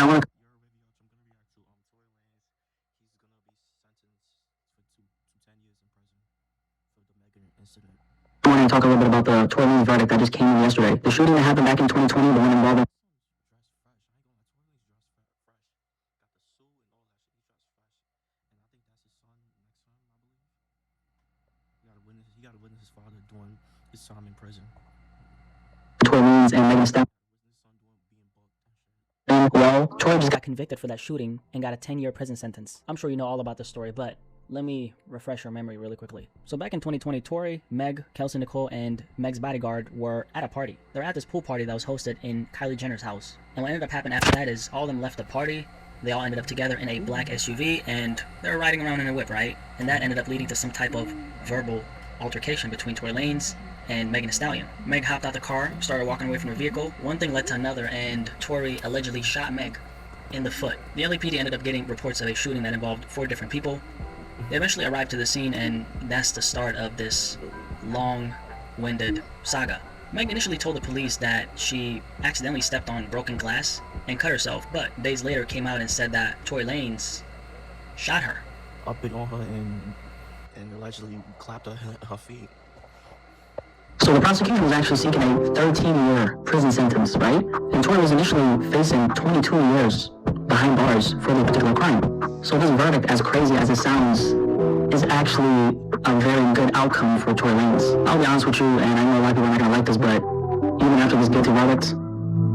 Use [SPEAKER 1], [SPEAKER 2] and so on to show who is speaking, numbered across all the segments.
[SPEAKER 1] I want to.
[SPEAKER 2] You're WavyOcho. I'm gonna react to Tory Lanez. He's gonna be sentenced for to 10 years in prison for the Megan incident.
[SPEAKER 1] I want to talk a little bit about the Tory Lanez verdict that just came in yesterday. The shooting that happened back in 2020, the one involving.
[SPEAKER 2] Son's dressed fresh. I ain't gonna lie. Tory Lanez dressed fresh. Got the suit and all that shit. He dressed fresh, and I think that's his son next to him. I believe. He got to witness. He got to witness his father doing his time in prison.
[SPEAKER 1] Tory Lanez and Megan Thee Stallion.
[SPEAKER 2] Witness his son doing being booked and shit.
[SPEAKER 1] Well, Tory just
[SPEAKER 3] got convicted for that shooting and got a 10-year prison sentence. I'm sure you know all about this story, but let me refresh your memory really quickly. So back in 2020, Tory, Meg, Kelsey Nicole, and Meg's bodyguard were at a party. They were at this pool party that was hosted in Kylie Jenner's house. And what ended up happening after that is all of them left the party. They all ended up together in a black SUV, and they were riding around in a whip, right? And that ended up leading to some type of verbal altercation between Tory Lanez and Megan Thee Stallion. Meg hopped out the car, started walking away from her vehicle. One thing led to another, and Tory allegedly shot Meg in the foot. The LAPD ended up getting reports of a shooting that involved 4 different people. They eventually arrived to the scene, and that's the start of this long-winded saga. Meg initially told the police that she accidentally stepped on broken glass and cut herself, but days later came out and said that Tory Lanez shot her.
[SPEAKER 2] Up it on her and allegedly clapped her feet.
[SPEAKER 1] So the prosecution was actually seeking a 13-year prison sentence, right? And Tory was initially facing 22 years behind bars for the particular crime. So this verdict, as crazy as it sounds, is actually a very good outcome for Tory Lanez. I'll be honest with you, and I know a lot of people are not gonna like this, but even after this guilty verdict,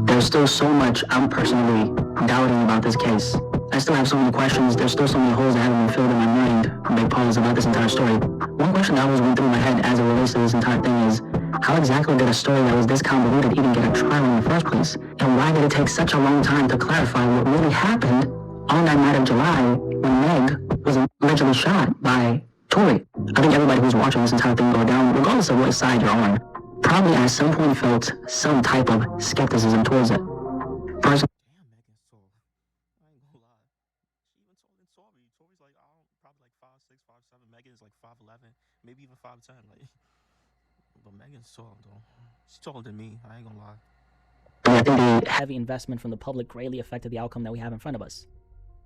[SPEAKER 1] there's still so much I'm personally doubting about this case. I still have so many questions. There's still so many holes that haven't been filled in my mind. Big pause about this entire story. One question that always went through my head as it relates to this entire thing is, how exactly did a story that was this convoluted even get a trial in the first place? And why did it take such a long time to clarify what really happened on that night of July when Meg was allegedly shot by Tory? I think everybody who's watching this entire thing go down, regardless of what side you're on, probably at some point felt some type of skepticism towards it. Personally,
[SPEAKER 2] Damn, Megan's tall. I ain't gonna lie. She even taller than Tory. Tory's like, I don't, probably like 5'6", 5'7". Megan's like 5'11", maybe even 5'10". Like, but Megan's tall though. She's taller than me. I ain't gonna lie.
[SPEAKER 1] I think the
[SPEAKER 3] Heavy investment from the public greatly affected the outcome that we have in front of us.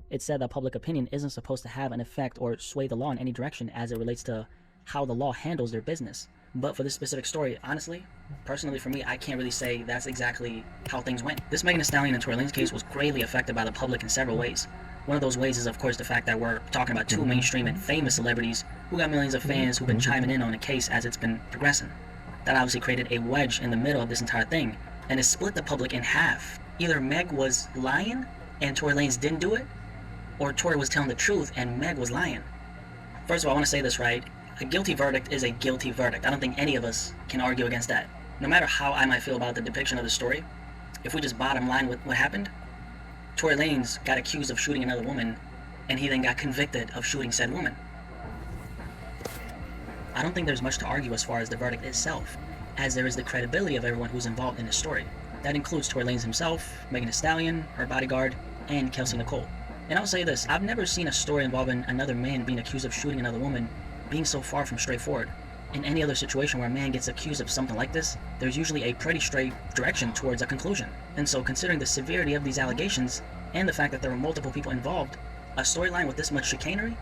[SPEAKER 3] It's said that public opinion isn't supposed to have an effect or sway the law in any direction as it relates to how the law handles their business. But for this specific story, honestly, personally for me, I can't really say that's exactly how things went. This Megan Thee Stallion and Tory Lanez case was greatly affected by the public in several ways. One of those ways is, of course, the fact that we're talking about 2 mainstream and famous celebrities who got millions of fans who've been chiming in on the case as it's been progressing. That obviously created a wedge in the middle of this entire thing, and it split the public in half. Either Meg was lying and Tory Lanez didn't do it, or Tory was telling the truth and Meg was lying. First of all, I want to say this right. A guilty verdict is a guilty verdict. I don't think any of us can argue against that. No matter how I might feel about the depiction of the story, if we just bottom line with what happened, Tory Lanez got accused of shooting another woman, and he then got convicted of shooting said woman. I don't think there's much to argue as far as the verdict itself, as there is the credibility of everyone who's involved in the story. That includes Tory Lanez himself, Megan Thee Stallion, her bodyguard, and Kelsey Nicole. And I'll say this, I've never seen a story involving another man being accused of shooting another woman being so far from straightforward. In any other situation where a man gets accused of something like this, there's usually a pretty straight direction towards a conclusion. And so considering the severity of these allegations, and the fact that there were multiple people involved, a storyline with this much chicanery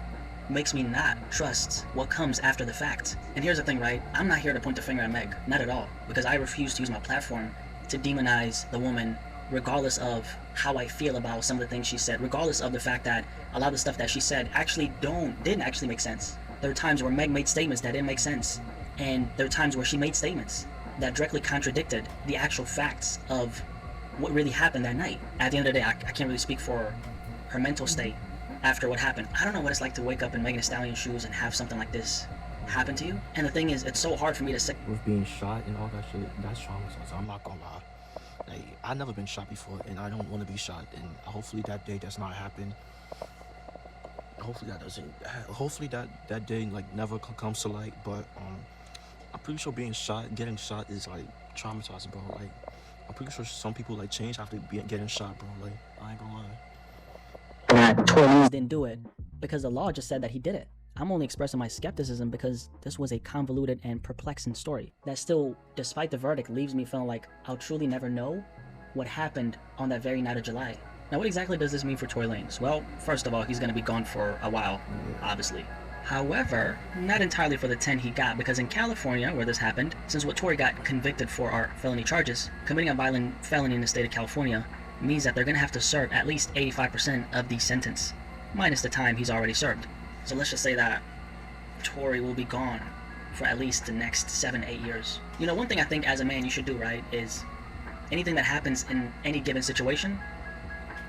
[SPEAKER 3] makes me not trust what comes after the fact. And here's the thing, right? I'm not here to point the finger at Meg, not at all, because I refuse to use my platform to demonize the woman, regardless of how I feel about some of the things she said, regardless of the fact that a lot of the stuff that she said didn't actually make sense. There are times where Meg made statements that didn't make sense, and there are times where she made statements that directly contradicted the actual facts of what really happened that night. At the end of the day, I can't really speak for her mental state after what happened. I don't know what it's like to wake up in Megan Thee Stallion's shoes and have something like this happen to you. And the thing is, it's so hard for me to say.
[SPEAKER 2] With being shot and all that shit, that's traumatizing. I'm not gonna lie. Like, I've never been shot before, and I don't want to be shot. And hopefully that day does not happen. Hopefully that day like never comes to light. But I'm pretty sure getting shot is like traumatizing, bro. Like, I'm pretty sure some people like change after getting shot, bro. Like, I ain't gonna lie.
[SPEAKER 1] that Tory Lanez
[SPEAKER 3] Didn't do it because the law just said that he did it. I'm only expressing my skepticism because this was a convoluted and perplexing story that still, despite the verdict, leaves me feeling like I'll truly never know what happened on that very night of July. Now, what exactly does this mean for Tory Lanez? Well, first of all, he's going to be gone for a while, obviously. However, not entirely for the 10 he got, because in California, where this happened, since what Tory got convicted for are felony charges, committing a violent felony in the state of California means that they're going to have to serve at least 85% of the sentence, minus the time he's already served. So let's just say that Tory will be gone for at least the next 7-8 years. You know, one thing I think as a man you should do, right, is anything that happens in any given situation,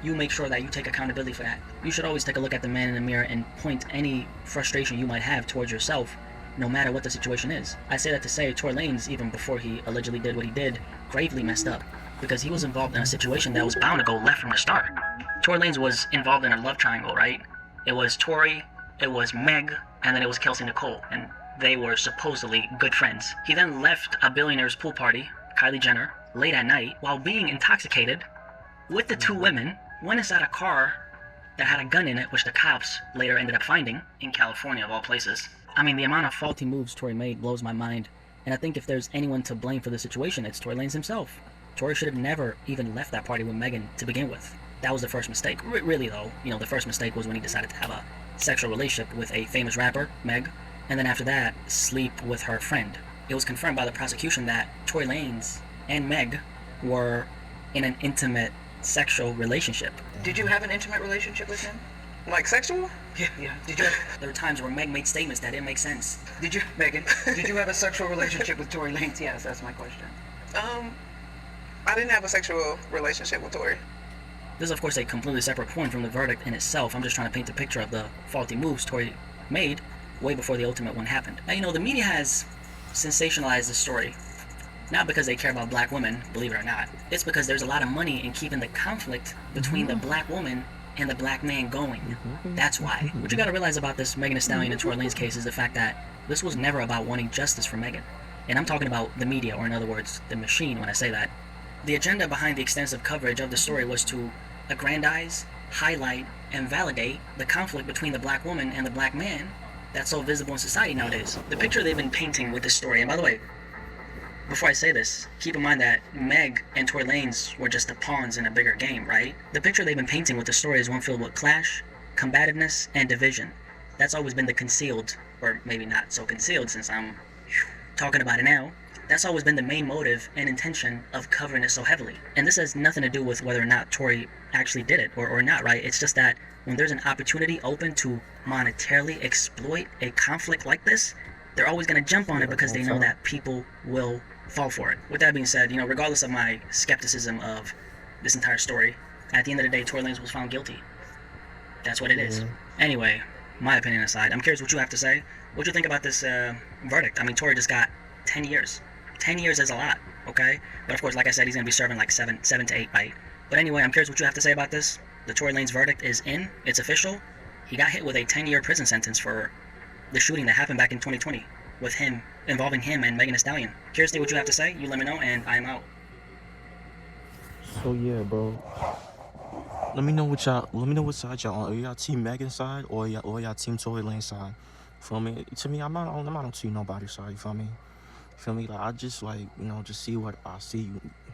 [SPEAKER 3] you make sure that you take accountability for that. You should always take a look at the man in the mirror and point any frustration you might have towards yourself, no matter what the situation is. I say that to say Tory Lanez, even before he allegedly did what he did, gravely messed up, because he was involved in a situation that was bound to go left from the start. Tory Lanez was involved in a love triangle, right? It was Tory, it was Meg, and then it was Kelsey Nicole, and they were supposedly good friends. He then left a billionaire's pool party, Kylie Jenner, late at night, while being intoxicated with the 2 women, went inside a car that had a gun in it, which the cops later ended up finding in California, of all places. I mean, the amount of faulty moves Tory made blows my mind, and I think if there's anyone to blame for the situation, it's Tory Lanez himself. Tory should have never even left that party with Megan to begin with. That was the first mistake. Really, though, you know, the first mistake was when he decided to have a sexual relationship with a famous rapper, Meg, and then after that, sleep with her friend. It was confirmed by the prosecution that Tory Lanez and Meg were in an intimate sexual relationship.
[SPEAKER 4] Did you have an intimate relationship with him? Like sexual?
[SPEAKER 3] Yeah. Did you? There were times where Meg made statements that didn't make sense.
[SPEAKER 4] Did you, Megan? Did you have a sexual relationship with Tory Lanez? Yes, that's my question.
[SPEAKER 5] I didn't have a sexual relationship with Tory.
[SPEAKER 3] This is, of course, a completely separate point from the verdict in itself. I'm just trying to paint a picture of the faulty moves Tory made way before the ultimate one happened. Now, you know, the media has sensationalized the story. Not because they care about black women, believe it or not. It's because there's a lot of money in keeping the conflict between the black woman and the black man going. That's why. What you gotta realize about this Megan Thee Stallion and Tory Lanez case is the fact that this was never about wanting justice for Megan. And I'm talking about the media, or in other words, the machine when I say that. The agenda behind the extensive coverage of the story was to aggrandize, highlight, and validate the conflict between the black woman and the black man that's so visible in society nowadays. The picture they've been painting with this story, and by the way, before I say this, keep in mind that Meg and Tory Lanez were just the pawns in a bigger game, right? The picture they've been painting with the story is one filled with clash, combativeness, and division. That's always been the concealed, or maybe not so concealed since I'm talking about it now. That's always been the main motive and intention of covering it so heavily. And this has nothing to do with whether or not Tory actually did it or not, right? It's just that when there's an opportunity open to monetarily exploit a conflict like this, they're always going to jump on it because they know that people will fall for it. With that being said, you know, regardless of my skepticism of this entire story, at the end of the day, Tory Lanez was found guilty. That's what it is. Anyway, my opinion aside, I'm curious what you have to say. What do you think about this verdict? I mean, Tory just got 10 years. 10 years is a lot, okay? But of course, like I said, he's going to be serving like 7 to 8, right? But anyway, I'm curious what you have to say about this. The Tory Lanez verdict is in. It's official. He got hit with a 10-year prison sentence for the shooting that happened back in 2020 with him, involving him and Megan Thee Stallion. Curious to see what you have to say. You let me know, and I'm out.
[SPEAKER 2] So yeah, bro. Let me know what side y'all on. Are y'all team Megan's side or y'all team Tory Lanez side? Feel me? To me, I'm not on team nobody's side. You feel me? Feel me? Like I just just see what I see.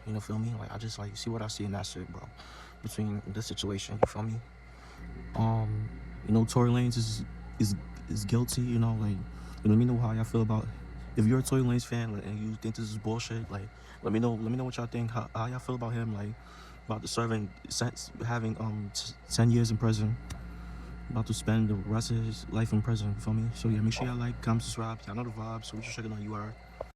[SPEAKER 2] You know, feel me? Like I just see what I see, and that's it, bro. Between this situation, you feel me? Tory Lanez is guilty. Let me know how y'all feel about. If you're a Tory Lanez fan and you think this is bullshit, let me know what y'all think. How y'all feel about him, about having 10 years in prison, about to spend the rest of his life in prison. You feel me? So yeah, make sure y'all like, comment, subscribe. Y'all know the vibes. So what you checking on? You are.